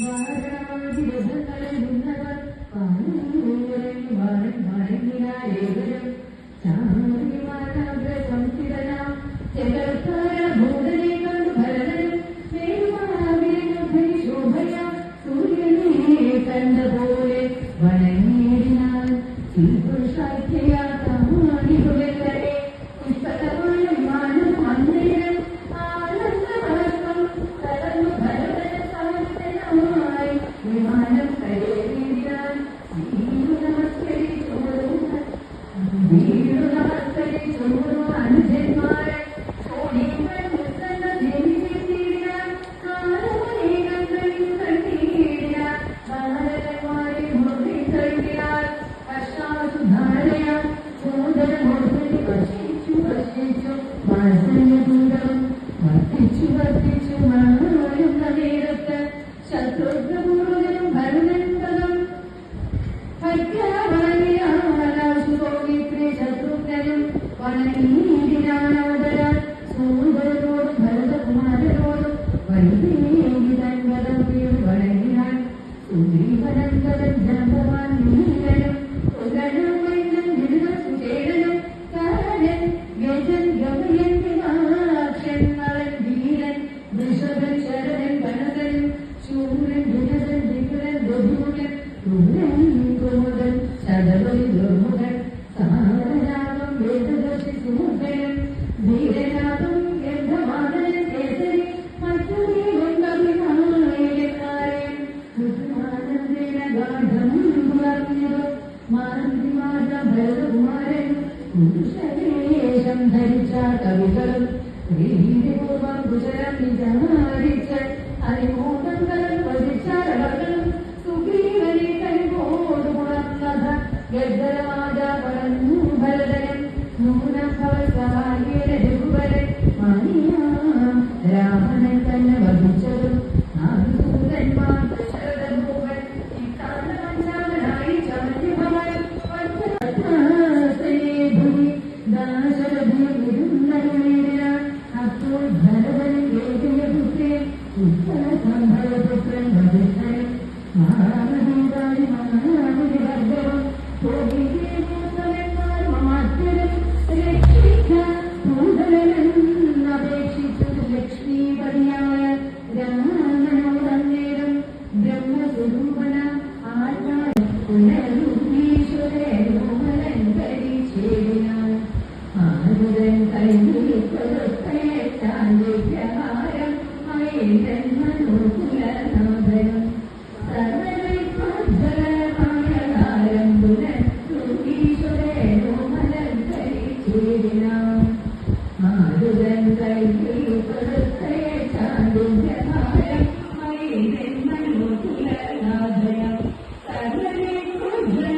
Thank you.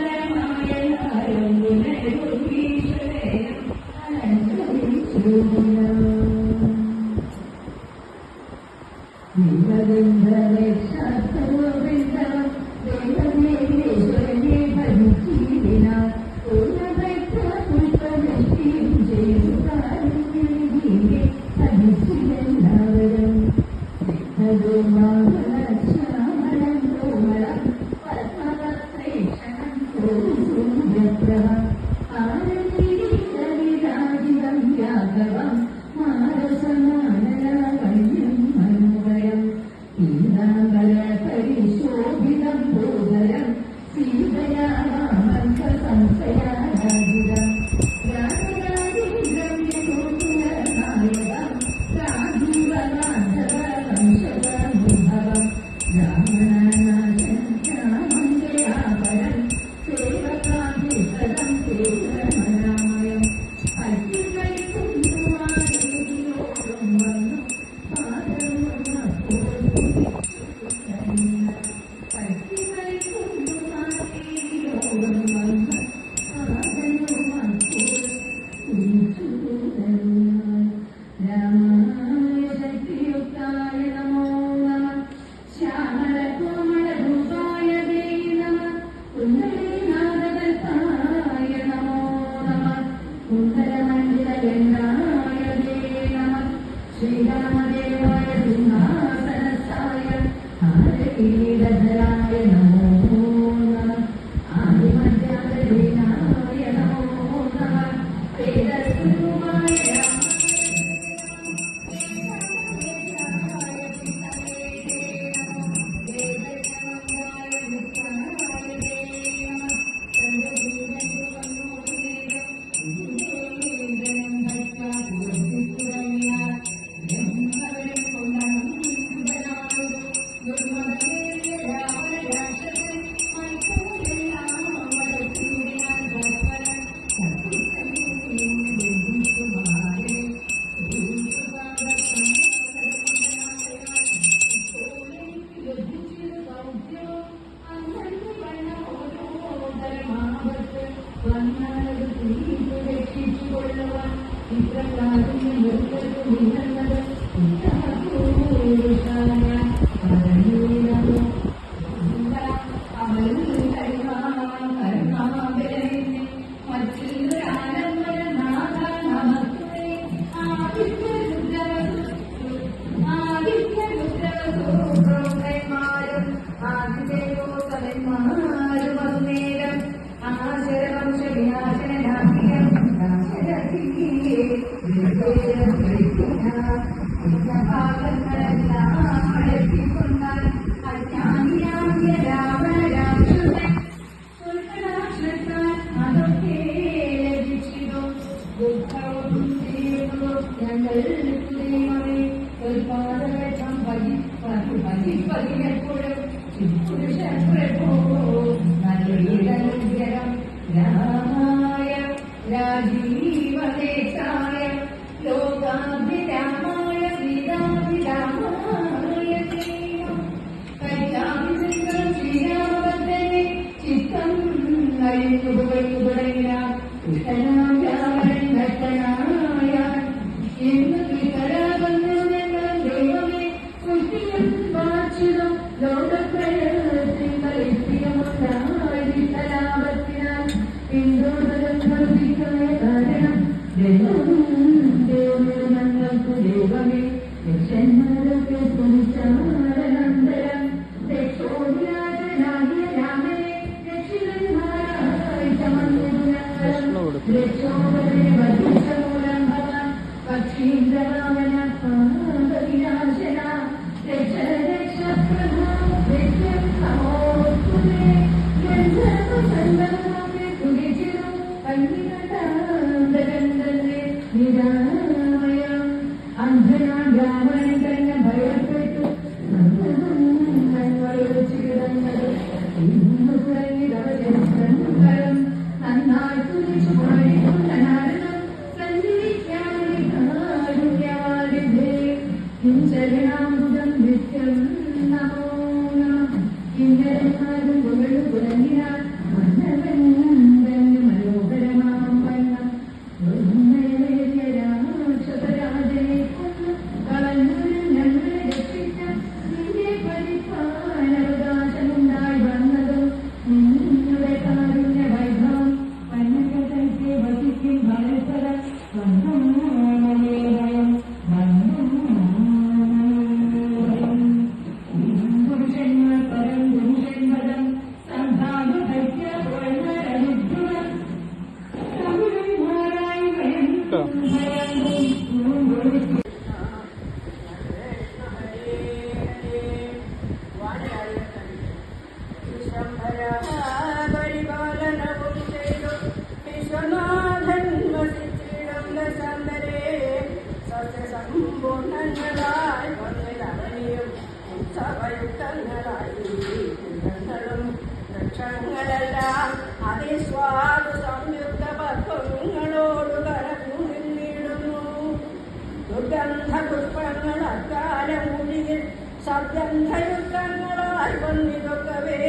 സദ്ഗന്ധയുക്തങ്ങളായി വന്നിതൊക്കവേ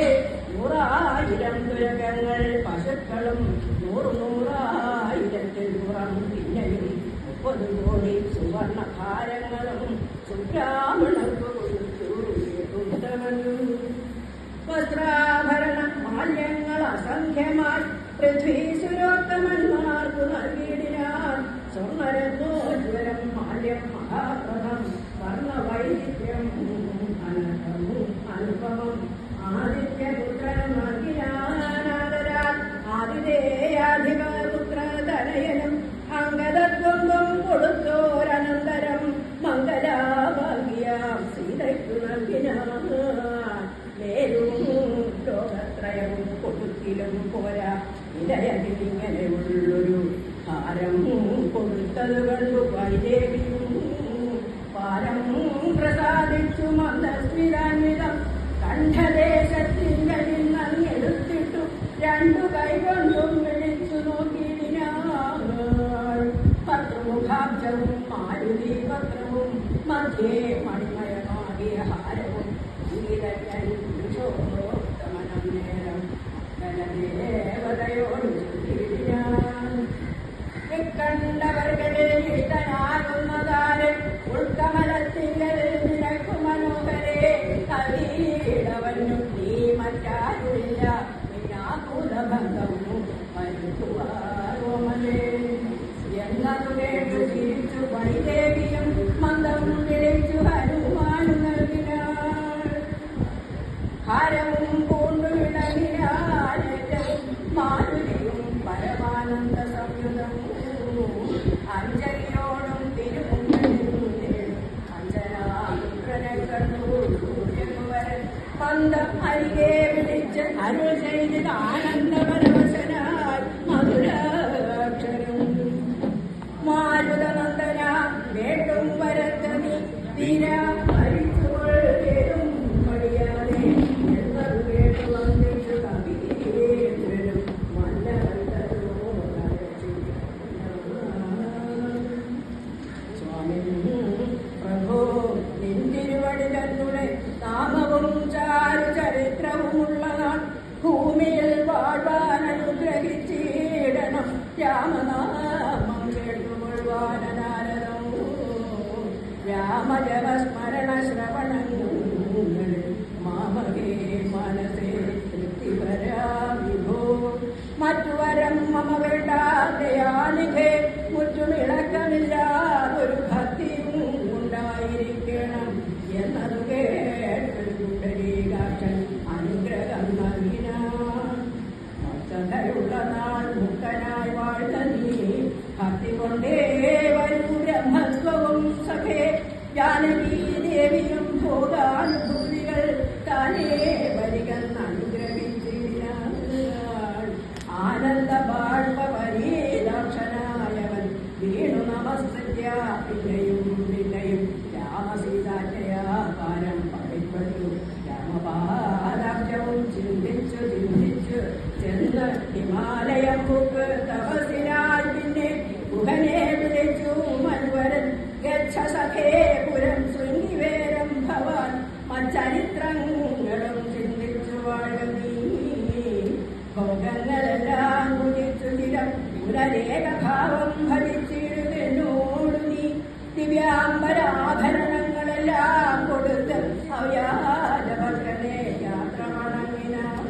100,000 തുരകങ്ങൾ പശുക്കളും 100,000 പുറം പിന്നെയും 30 കോടി സുവർണഭാരങ്ങളും സുബ്രാഹ്മണർക്ക് വസ്ത്രാഭരണ മാല്യങ്ങൾ അസംഖ്യമായി പൃഥ്വീസുരോത്തമന്മാർക്കു നൽകിയിടിനാൻ സ്വർണ്ണരത്നോജ്വലം മാല്യം മഹാപ്രദം വർണ്ണവൈവിധ്യം അനുപമം ആദിത്യപുത്രൻ നൽകിനാദരാൽ ആതിഥേയാധിപപുത്ര തനയനും അംഗതത്വം കൊടുത്തോരനന്തരം മംഗലാഭാഗ്യാം സീതയ്ക്കു നൽകിനാൻ നേരും ലോകത്രയവും കൊടുത്തിലും പോരാ ഇടയതിങ്ങനെയുള്ളൊരു ഭാരം കൊടുത്തത് കണ്ടു വൈദേവിയും പാരം പ്രസാദിച്ചു മന്ദസ്മിതാന്വിതം കണ്ഠദേശത്തിങ്കലിൽ നങ്ങെടുത്തിട്ടു രണ്ടു കൈകൊണ്ടും വിളിച്ചു നോക്കിയിടിനാൾ പത്രമുഖാബ്ജവും മാരുതി പത്രവും മധ്യേ മണിമയമാകിയ ഹാരവും പുരുഷോത്തമനം നേരം ദേവതയോട് കണ്ടവർകളിൽ ഇഷ്ടനാകുന്നതാരും ഉൾക്കമലത്തിങ്കലിൽ നിനക്കു മനോഹരെ കവീടവനും നീ മറ്റാരുമില്ല വിനാകുലഭംഗവും വരുത്തുവാരോമലേ എന്നതു കേട്ടു തിരിച്ചു വൈദേവിയും മന്ദം വിളിച്ചു ഹനുമാനും നൽകിനാൾ ഹാരവും പൂണ്ടു വിളങ്ങിനാലേറ്റവും മാരുതിയും പരമാനന്ദ സംയുതം അഞ്ജലിയോടും തിരുമുമ്പിൽ അഞ്ജനാമിത്രനെ കണ്ടു സൂര്യകുവരൻ പന്തം അരികെ വിളിച്ച് അരുൾ ചെയ്ത് ആനന്ദപരവശനായി മധുരാക്ഷരം മാരുതനന്ദന വേണ്ടും വരത്തനി തീരാ ഹരിച്ചുകൊള്ളും മടിയാതെ എന്നത് കേട്ടു വന്നിച്ചു കവിയേരും സ്വാമി പ്രഭോ നിന്തിരുവടി തന്നെ നാമവും ചാരു ചരിത്രവുമുള്ളതാണ് ഭൂമിയിൽ വാഴ്വാൻ അനുഗ്രഹിച്ചിടണം രാമനാമം കേട്ടുകൊള്ളുവാനാരദം രാമജപസ്മരണ ശ്രവണങ്ങൾ മാമകേ മനസേ തൃപ്തിപരാവിഭോ മറ്റുവരം മമ വേണ്ടാതെയാനികെ മുറ്റുമിളക്കമില്ലാതൊരു ഭക്തിയും ഉണ്ടായിരിക്കണം എന്നതു കേട്ടുണ്ടരീകാക്ഷൻ അനുഗ്രഹം നൽകിനാൻ ഭക്തതയുള്ള നാൾ മുക്തനായി വാഴ്ന്ന നീ ഭക്തി കൊണ്ടേ വരൂ ബ്രഹ്മത്വവും സഖേ ജാനകീ ദേവിയും ഭോഗാനുഭൂതികൾ താനേ വരികന്ന് അനുഗ്രഹിച്ചിനാൾ ആനന്ദ ബാഷ്പരീദാക്ഷനായവൻ വീണു നമസ്കൃത്യ പിന്നെയും പിന്നെയും രാമസീതാറ്റയാകാരം പണിപ്പെട്ടു രാമപാദാബ്ജവും ചിന്തിച്ചു ചിന്തിച്ചു ചെന്ന് ഹിമാലയം മുക്ക് തപസിനാൽ പിന്നെ ഗുഹനെ വിളിച്ചു മനുവരൻ ഗച്ഛ സഖേ പുരം ശൃംഗിവേരം ഭവാൻ മച്ചരിത്രങ്ങളും ചിന്തിച്ചു വാഴീ ഭോഗങ്ങളെല്ലാം കുതിച്ചു ചിരം പുനരേകഭാവം ഭരിച്ചിടുന്നോടു നീ ദിവ്യാംബരാഭരണങ്ങളെല്ലാം കൊടുത്ത് അവ്യാജഭക്തനെ യാത്ര മടങ്ങിനാൻ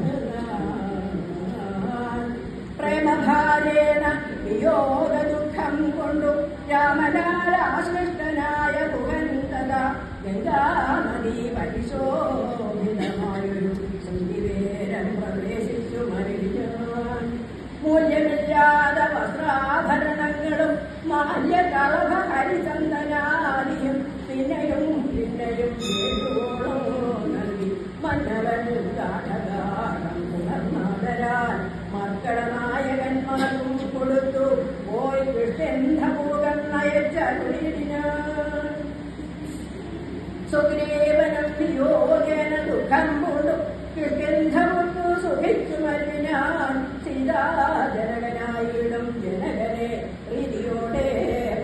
പ്രേമഭാരേണ വിയോഗ ദുഃഖം കൊണ്ടു രാമലാലാശ്ലിഷ്ടനായ പുകന്തത ഗംഗാനദീ പരിശോഭിതമായൊരു ശൃംഗിവേരം പ്രവേശിച്ചു മരിഞ്ഞാൻ മൂല്യമില്ലാതെ വസ്ത്രാഭരണങ്ങളും മാല്യകളഭ ഹരിചന്ദനാദിയും പിന്നെയും പിന്നെയും വേണ്ടുവോളം നൽകി മന്നവൻ ഗാഠഗാഠം പുനർനാദരാൽ മക്കളനായകന്മാർക്കും കൊടുത്തു പോയി കൃഷ്ണഭൂകം നയച്ചരുളിനാൻ സുഗ്രീവനും വിയോഗേന ദുഃഖം കൊണ്ടു കിഷ്കിന്ധമുട്ടു സുഖിച്ചു മരുവിനാൻ സീതാജനകനായിടും ജനകനെ പ്രീതിയോടെ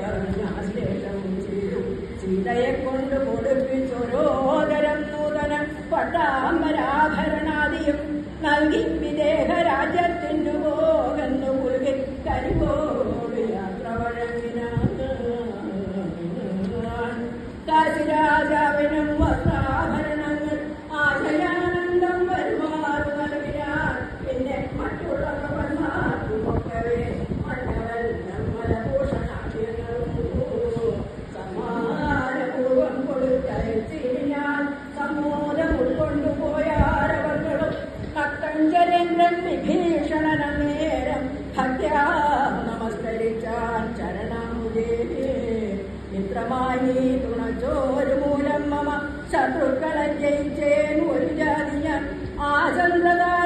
പറഞ്ഞാശ്ലേഷം ചെയ്തു സീതയെ കൊണ്ട് കൊടുപ്പിച്ചോരോദരം നൂതന പട്ടാമ്പരാഭരണാദിയും നൽകി വിദേഹ രാജ്യത്തിനു പോകുന്നു പുൽകി കരിപോട് യാത്ര വഴങ്ങിനാൻ കാശിരാജാവിനും വസ്ത്രാഭരണങ്ങൾ ആശയാനന്ദം വരുമാറു നൽകിനാൻ പിന്നെ മറ്റുള്ളവർമാർക്കുമൊക്കവേ മണ്ണവൽ നിർമ്മലഭൂഷണാശയങ്ങളും സമ്മാനപൂർവം കൊടുത്തയച്ചിടിനാൽ സമ്മോദം ഉൾക്കൊണ്ടുപോയാരവർക്ക് ശത്രുക്കളെ ജയിച്ചേൻ ഒരു ജാതി ഞാൻ ആ ചന്ദ്രതാര